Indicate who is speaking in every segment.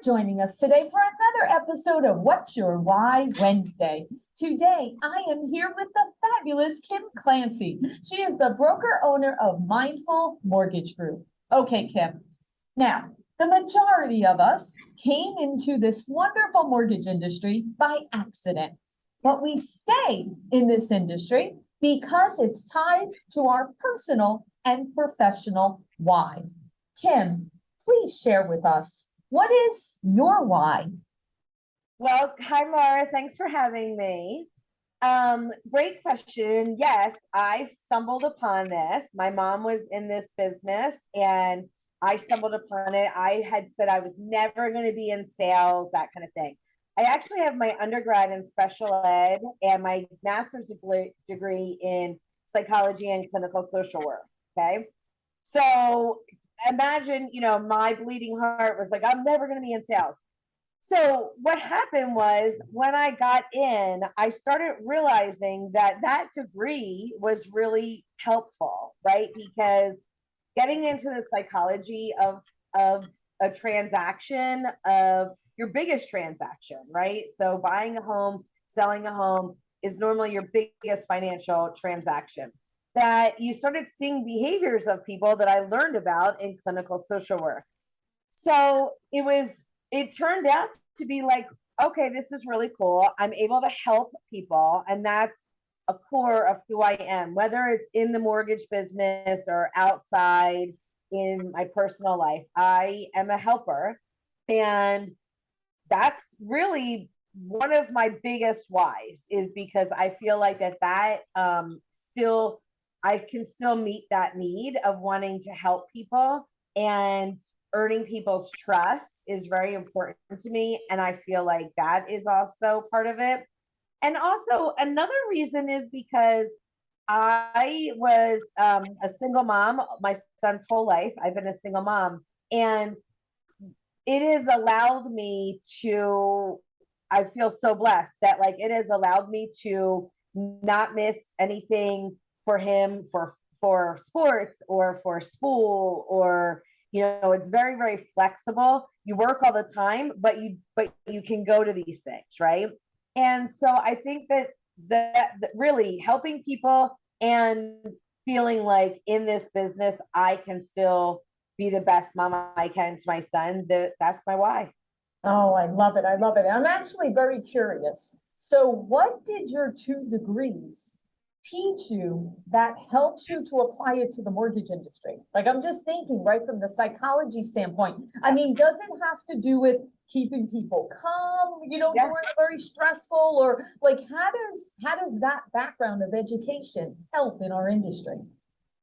Speaker 1: joining us today for another episode of What's Your Why Wednesday. Today, I am here with the fabulous Kim Clancy. She is the broker owner of Mindful Mortgage Group. Okay, Kim. Now, the majority of us came into this wonderful mortgage industry by accident, but we stay in this industry because it's tied to our personal and professional why. Kim, please share with us, what is your why?
Speaker 2: Well, hi, Laura. Thanks for having me. Great question. Yes, I stumbled upon this. My mom was in this business and I stumbled upon it. I had said I was never going to be in sales, that kind of thing. I actually have my undergrad in special ed and my master's degree in psychology and clinical social work. Okay. So imagine, my bleeding heart was like, I'm never going to be in sales. So what happened was when I got in, I started realizing that that degree was really helpful, right? Because getting into the psychology of a transaction, of your biggest transaction, right? So buying a home, selling a home is normally your biggest financial transaction. That you started seeing behaviors of people that I learned about in clinical social work. So it turned out to be like, okay, this is really cool. I'm able to help people. And that's a core of who I am, whether it's in the mortgage business or outside in my personal life. I am a helper. And that's really one of my biggest whys, is because I feel like that still, I can still meet that need of wanting to help people, and earning people's trust is very important to me. And I feel like that is also part of it. And also another reason is because I was a single mom my son's whole life. I've been a single mom, and it has allowed me to, I feel so blessed that like it has allowed me to not miss anything for him, for sports or for school, or it's very, very flexible. You work all the time, but you can go to these things, right? And so I think that really helping people and feeling like in this business I can still be the best mom I can to my son, that's my why.
Speaker 1: Oh, I love it. I love it. I'm actually very curious. So what did your 2 degrees teach you that helps you to apply it to the mortgage industry? Like, I'm just thinking right from the psychology standpoint. I mean, does it have to do with keeping people calm,
Speaker 2: Yeah.
Speaker 1: during a very stressful, or like, how does that background of education help in our industry?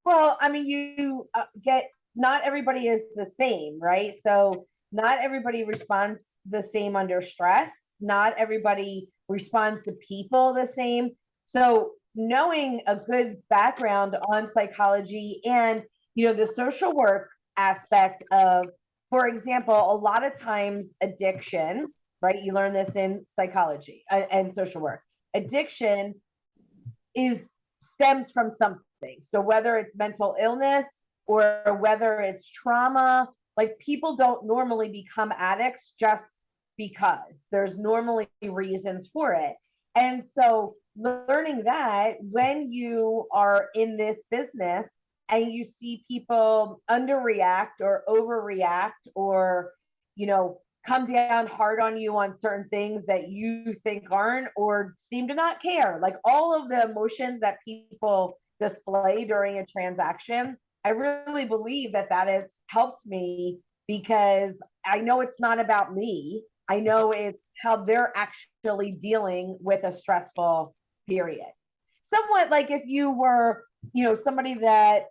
Speaker 2: Well, I mean, you get, not everybody is the same, right? So not everybody responds the same under stress. Not everybody responds to people the same. So knowing a good background on psychology and, the social work aspect of, for example, a lot of times addiction, right? You learn this in psychology and social work. Addiction stems from something. So whether it's mental illness or whether it's trauma, like people don't normally become addicts just because. There's normally reasons for it. And so learning that when you are in this business and you see people underreact or overreact, or, come down hard on you on certain things that you think aren't, or seem to not care, like all of the emotions that people display during a transaction, I really believe that has helped me, because I know it's not about me. I know it's how they're actually dealing with a stressful period. Somewhat like if you were, somebody that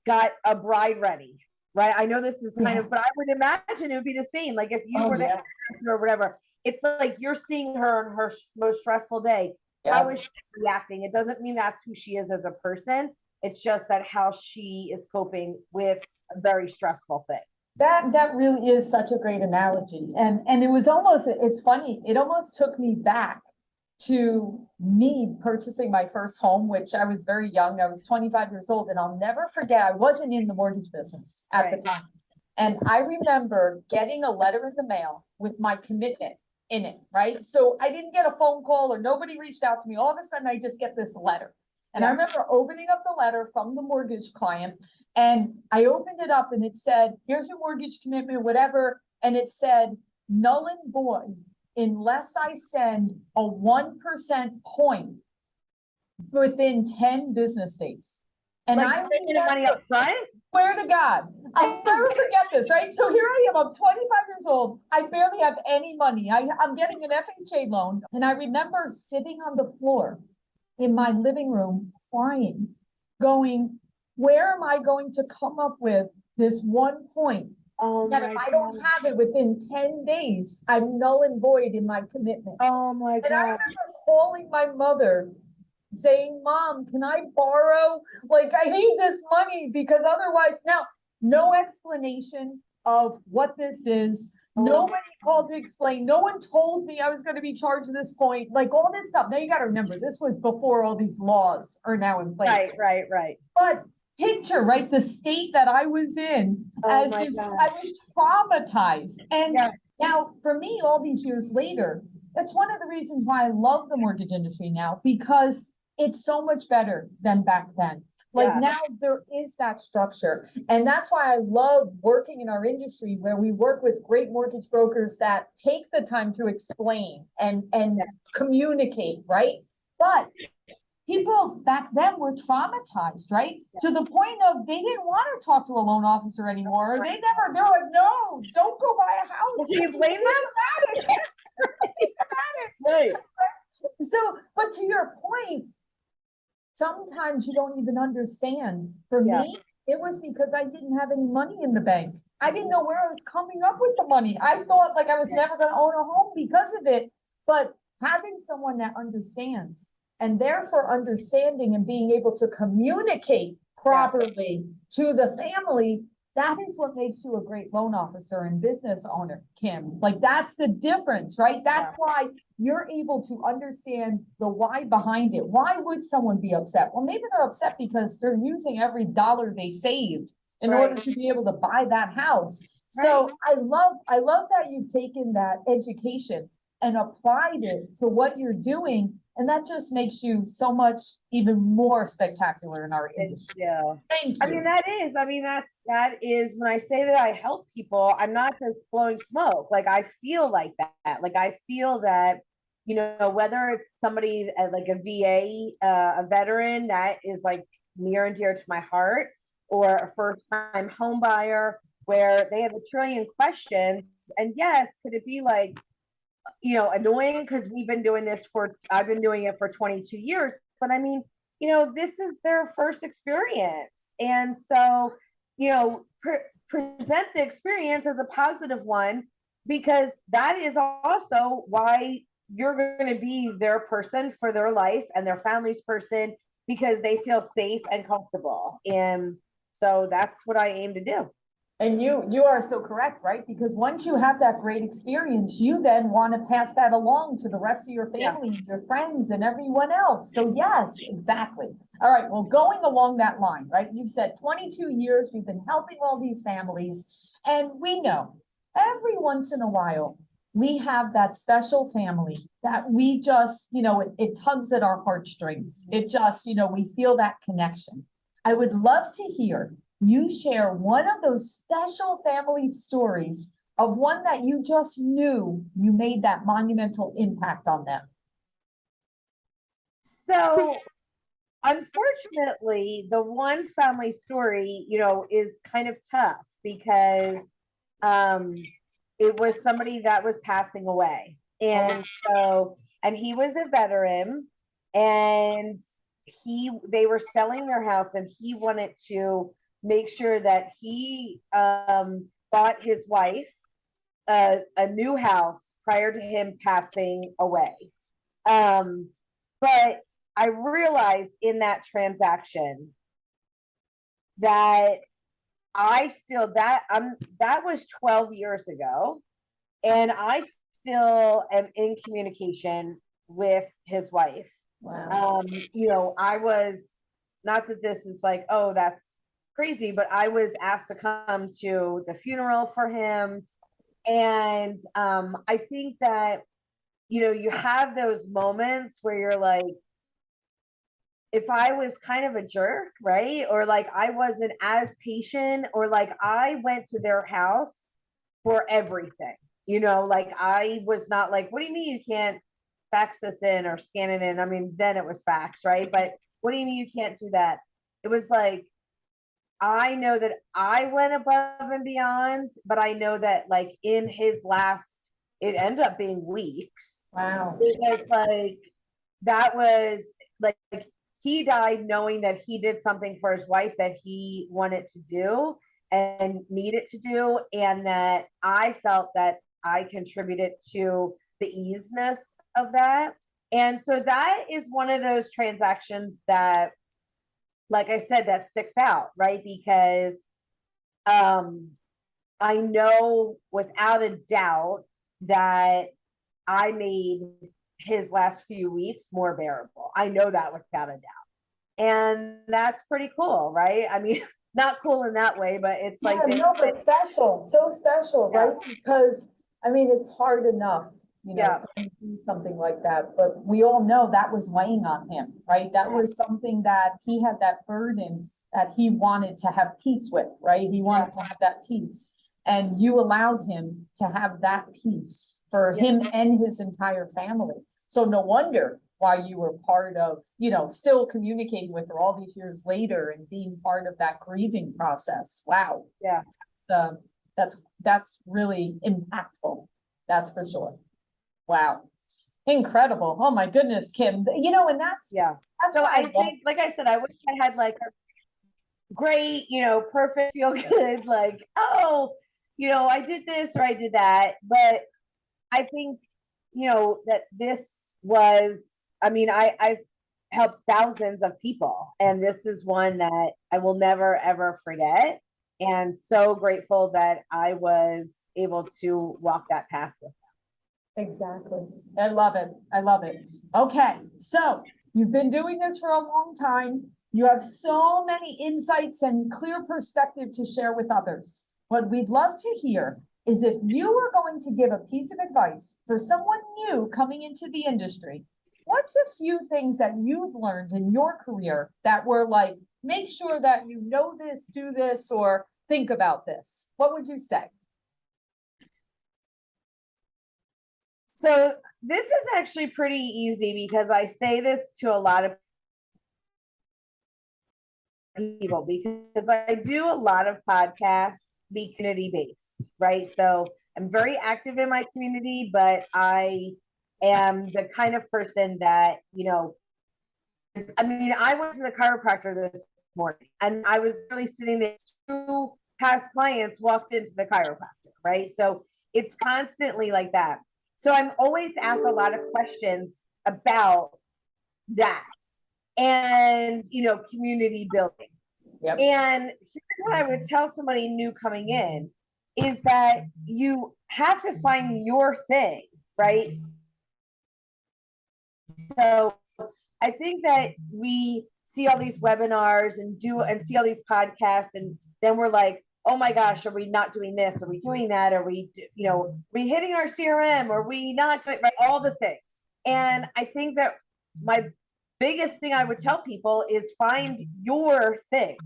Speaker 2: got a bride ready, right? I know this is kind of, but I would imagine it would be the same. Like if you were the or whatever, it's like you're seeing her on her most stressful day. How is she reacting? It doesn't mean that's who she is as a person. It's just that how she is coping with a very stressful thing.
Speaker 1: That really is such a great analogy. And it was almost, it's funny, it almost took me back to me purchasing my first home, which I was very young. I was 25 years old, and I'll never forget, I wasn't in the mortgage business at the time. And I remember getting a letter in the mail with my commitment in it, right? So I didn't get a phone call or nobody reached out to me. All of a sudden, I just get this letter. And I remember opening up the letter from the mortgage client, and I opened it up and it said, here's your mortgage commitment, whatever. And it said, null and void unless I send a 1% point within 10 business days. And
Speaker 2: like,
Speaker 1: I
Speaker 2: making the money up front?
Speaker 1: Swear to God, I'll never forget this, right? So here I am, I'm 25 years old. I barely have any money. I'm getting an FHA loan. And I remember sitting on the floor in my living room crying, going, where am I going to come up with this 1 point that if I don't have it within 10 days, I'm null and void in my commitment?
Speaker 2: Oh my
Speaker 1: And I
Speaker 2: God.
Speaker 1: remember calling my mother saying, Mom, can I borrow? Like, I need this money because otherwise, now, no explanation of what this is. Nobody called to explain. No one told me I was going to be charged at this point. Like all this stuff. Now you got to remember, this was before all these laws are now in place.
Speaker 2: Right.
Speaker 1: But picture, right, the state that I was in as this, I was traumatized. And now for me, all these years later, that's one of the reasons why I love the mortgage industry now, because it's so much better than back then. Like now there is that structure. And that's why I love working in our industry where we work with great mortgage brokers that take the time to explain and communicate, right? But people back then were traumatized, right? To the point of they didn't want to talk to a loan officer anymore. They're like, no, don't go buy a house.
Speaker 2: Do you blame them?
Speaker 1: Right. So, but to your point, sometimes you don't even understand. For me, it was because I didn't have any money in the bank. I didn't know where I was coming up with the money. I thought like I was never going to own a home because of it. But having someone that understands, and therefore understanding and being able to communicate properly to the family, that is what makes you a great loan officer and business owner, Kim. Like that's the difference, right? That's why you're able to understand the why behind it. Why would someone be upset? Well, maybe they're upset because they're using every dollar they saved in order to be able to buy that house. So I love that you've taken that education and applied it to what you're doing. And that just makes you so much even more spectacular in our industry. Thank you.
Speaker 2: I mean, that is when I say that I help people, I'm not just blowing smoke. Like I feel like that. Like I feel that, you know, whether it's somebody like a VA, a veteran that is like near and dear to my heart, or a first-time home buyer where they have a trillion questions. And yes, could it be like, you know, annoying because I've been doing it for 22 years, but I mean, you know, this is their first experience. And so, you know, present the experience as a positive one, because that is also why you're going to be their person for their life and their family's person, because they feel safe and comfortable. And so that's what I aim to do.
Speaker 1: And you are so correct, right? Because once you have that great experience, you then want to pass that along to the rest of your family, your friends, and everyone else. So yes, exactly. All right, well, going along that line, right? You've said 22 years, you've been helping all these families, and we know every once in a while, we have that special family that we just, you know, it tugs at our heartstrings. It just, you know, we feel that connection. I would love to hear you share one of those special family stories of one that you just knew you made that monumental impact on them.
Speaker 2: So unfortunately, the one family story, you know, is kind of tough because it was somebody that was passing away. And and he was a veteran, and they were selling their house, and he wanted to make sure that he bought his wife a new house prior to him passing away. But I realized in that transaction that that was 12 years ago, and I still am in communication with his wife.
Speaker 1: Wow.
Speaker 2: You know, I was, not that this is like, oh, that's crazy, but I was asked to come to the funeral for him. And I think that, you have those moments where you're like, if I was kind of a jerk, right? Or like I wasn't as patient, or like I went to their house for everything, like I was not like, what do you mean you can't fax this in or scan it in? I mean, then it was fax, right? But what do you mean you can't do that? It was like, I know that I went above and beyond, but I know that like in his last, it ended up being weeks.
Speaker 1: Wow.
Speaker 2: It was like, that was like, he died knowing that he did something for his wife that he wanted to do and needed to do. And that I felt that I contributed to the easiness of that. And so that is one of those transactions that, like I said, that sticks out, right? Because I know without a doubt that I made his last few weeks more bearable. I know that without a doubt. And that's pretty cool, right? I mean, not cool in that way, but it's like,
Speaker 1: No, but special, so special,
Speaker 2: Yeah.
Speaker 1: right? Because, I mean, it's hard enough,
Speaker 2: Yeah.
Speaker 1: to do something like that, but we all know that was weighing on him, right? That was something that he had, that burden that he wanted to have peace with, right? He wanted to have that peace. And you allowed him to have that peace for him and his entire family. So no wonder why you were part of, still communicating with her all these years later and being part of that grieving process. Wow.
Speaker 2: Yeah.
Speaker 1: That's really impactful. That's for sure. Wow. Incredible. Oh my goodness, Kim. And that's
Speaker 2: So
Speaker 1: what
Speaker 2: I think, like I said, I wish I had like a great, perfect, feel good, like, oh, I did this or I did that. But I think, that this was, I mean, I've helped thousands of people, and this is one that I will never, ever forget. And so grateful that I was able to walk that path with them.
Speaker 1: Exactly. I love it. I love it. Okay. So you've been doing this for a long time. You have so many insights and clear perspective to share with others. What we'd love to hear is if you were going to give a piece of advice for someone new coming into the industry, what's a few things that you've learned in your career that were like, make sure that you know this, do this, or think about this? What would you say?
Speaker 2: So this is actually pretty easy because I say this to a lot of people because I do a lot of podcasts, be community based, right? So I'm very active in my community, but I am the kind of person that, I mean, I went to the chiropractor this morning and I was really sitting there, two past clients walked into the chiropractor, right? So it's constantly like that. So I'm always asked a lot of questions about that and, community building.
Speaker 1: Yep.
Speaker 2: And here's what I would tell somebody new coming in is that you have to find your thing, right? So I think that we see all these webinars and see all these podcasts, and then we're like, oh my gosh, are we not doing this? Are we doing that? Are we, we hitting our CRM? Are we not doing, right? All the things. And I think that my biggest thing I would tell people is find your thing.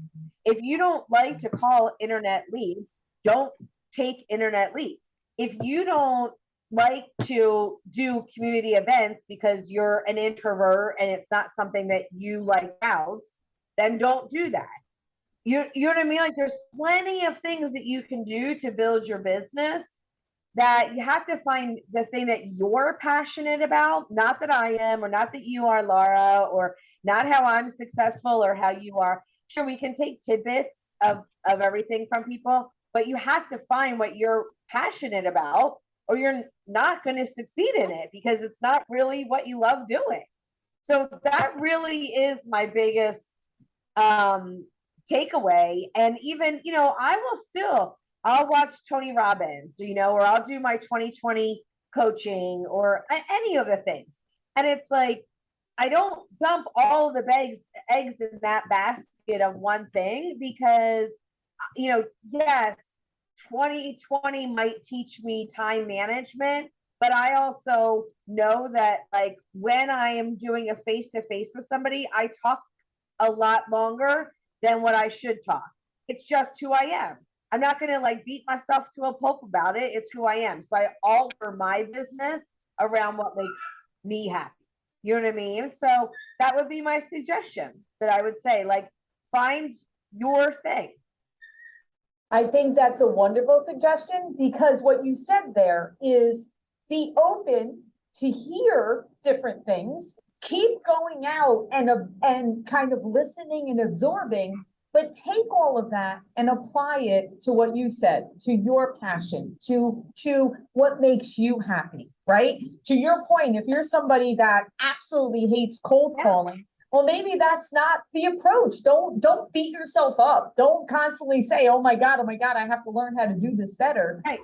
Speaker 2: If you don't like to call internet leads, don't take internet leads. If you don't like to do community events because you're an introvert and it's not something that you like out, then don't do that. You know what I mean? Like there's plenty of things that you can do to build your business, that you have to find the thing that you're passionate about, not that I am, or not that you are, Laura, or not how I'm successful or how you are. Sure, we can take tidbits of everything from people, but you have to find what you're passionate about, or you're not going to succeed in it because it's not really what you love doing. So that really is my biggest takeaway. And even, I'll watch Tony Robbins, or I'll do my 2020 coaching or any of the things. And it's like, I don't dump all of the eggs in that basket of one thing because, yes, 2020 might teach me time management, but I also know that like when I am doing a face to face with somebody, I talk a lot longer than what I should talk. It's just who I am. I'm not going to like beat myself to a pulp about it. It's who I am. So I alter my business around what makes me happy. You know what I mean? So that would be my suggestion that I would say, like, find your thing.
Speaker 1: I think that's a wonderful suggestion because what you said there is be open to hear different things, keep going out and kind of listening and absorbing, but take all of that and apply it to what you said, to your passion, to what makes you happy, right? To your point, if you're somebody that absolutely hates cold calling, well, maybe that's not the approach. Don't beat yourself up. Don't constantly say, oh my God, I have to learn how to do this better.
Speaker 2: Right.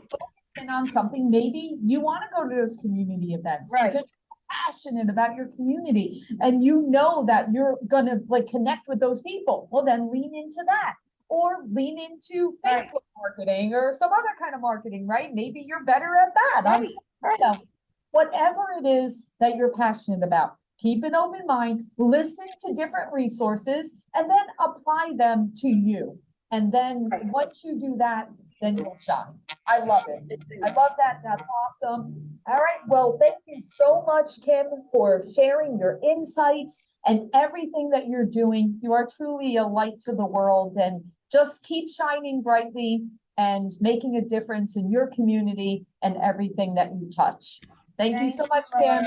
Speaker 1: And on something, maybe you want to go to those community events
Speaker 2: right.
Speaker 1: because you're passionate about your community and you know that you're gonna like connect with those people. Well, then lean into that. Or lean into Facebook marketing or some other kind of marketing, right? Maybe you're better at that.
Speaker 2: Right.
Speaker 1: Whatever it is that you're passionate about, keep an open mind, listen to different resources, and then apply them to you. And then once you do that, then you'll shine. I love it. I love that. That's awesome. All right. Well, thank you so much, Kim, for sharing your insights and everything that you're doing. You are truly a light to the world, and just keep shining brightly and making a difference in your community and everything that you touch. Thank you so much, Kim.